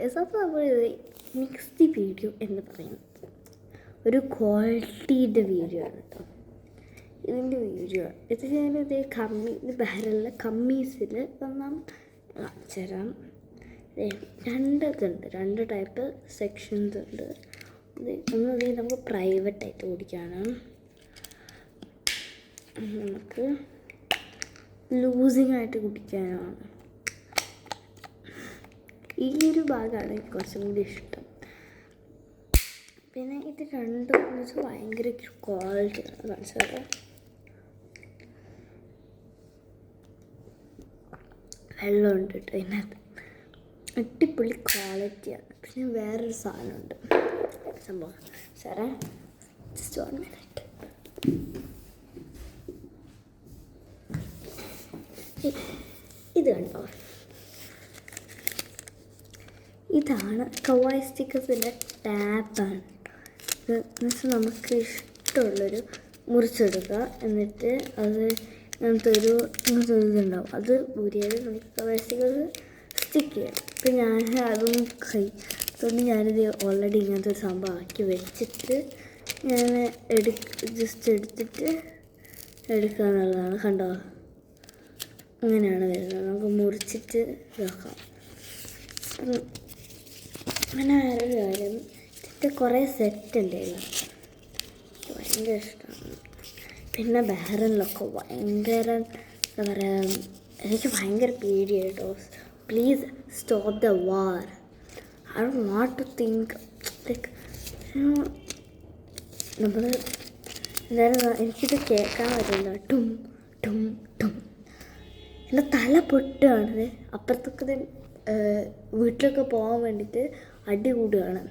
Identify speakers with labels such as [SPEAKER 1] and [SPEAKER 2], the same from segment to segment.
[SPEAKER 1] അപ്പോൾ നമ്മൾ next video എന്ന് പറയുന്നത് ഒരു ക്വാളിറ്റിയുടെ വീഡിയോ ആണ് കേട്ടോ. ഇതിൻ്റെ വീഡിയോ ഇത് ഞാനിത് ബഹ്റിനിലെ കമ്മീസിൽ ഒന്നാം കാണിച്ചു തരാം. രണ്ട് ടൈപ്പ് സെക്ഷൻസ് ഉണ്ട്. ഒന്നത് നമുക്ക് പ്രൈവറ്റായിട്ട് ഓടിക്കാണ്, നമുക്ക് ലൂസിങ്ങായിട്ട് കുടിക്കാനാണ്. ഈ ഒരു ഭാഗമാണ് എനിക്ക് കുറച്ചും കൂടി ഇഷ്ടം. പിന്നെ ഇത് രണ്ടും ഭയങ്കര ക്വാളിറ്റിയാണ് കാണിച്ചത്. വെള്ളമുണ്ട് കേട്ടോ ഇതിനകത്ത്, അടിപൊളി ക്വാളിറ്റിയാണ്. പിന്നെ വേറൊരു സാധനമുണ്ട് സംഭവം സാറേ, ജസ്റ്റ് 1 minute. ഇത് കണ്ടോ, ഇതാണ് കവായി സ്റ്റിക്കേഴ്സിൻ്റെ ടാപ്പാണ്. ഇത് എന്നുവെച്ചാൽ നമുക്ക് ഇഷ്ടമുള്ളൊരു മുറിച്ചെടുക്കുക, എന്നിട്ട് അത് ഇങ്ങനത്തെ ഇതുണ്ടാവും, അത് ഊരിയാൽ നമുക്ക് കവായി സ്റ്റിക്കേഴ്സ് സ്റ്റിക്ക് ചെയ്യാം. ഇപ്പം ഞാൻ അതൊന്നും അതുകൊണ്ട് ഞാനിത് ഓൾറെഡി ഇങ്ങനത്തെ ഒരു സംഭവം ആക്കി വെച്ചിട്ട് ഞാൻ ജസ്റ്റ് എടുത്തിട്ട് എടുക്കുക എന്നുള്ളതാണ്. കണ്ടോ, അങ്ങനെയാണ് വരുന്നത്. നമുക്ക് മുറിച്ചിട്ട് ഇതാക്കാം. അങ്ങനെ വേറൊരു കാര്യം, ഇതിൻ്റെ കുറേ സെറ്റ് ഉണ്ട്, ഭയങ്കര ഇഷ്ടമാണ്. പിന്നെ ബഹ്റിനിലൊക്കെ ഭയങ്കര എന്താ പറയുക, എനിക്ക് ഭയങ്കര പേടിയായിട്ടോ. Please stop the war. I don't want to think like നമ്മൾ എന്തായാലും എനിക്കിത് കേൾക്കാൻ പറ്റില്ല. ടും ടും ടും എൻ്റെ തല പൊട്ടുകയാണ്. അപ്പുറത്തൊക്കെ വീട്ടിലൊക്കെ പോകാൻ വേണ്ടിയിട്ട് അടി കൂടുകയാണ്.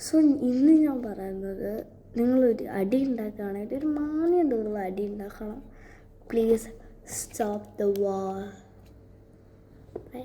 [SPEAKER 1] സോ ഇന്ന് ഞാൻ പറയുന്നത്, നിങ്ങളൊരു അടി ഉണ്ടാക്കുകയാണെങ്കിൽ ഒരു മാന്യം തോന്നുന്ന അടി ഉണ്ടാക്കണം. Please stop the war. By.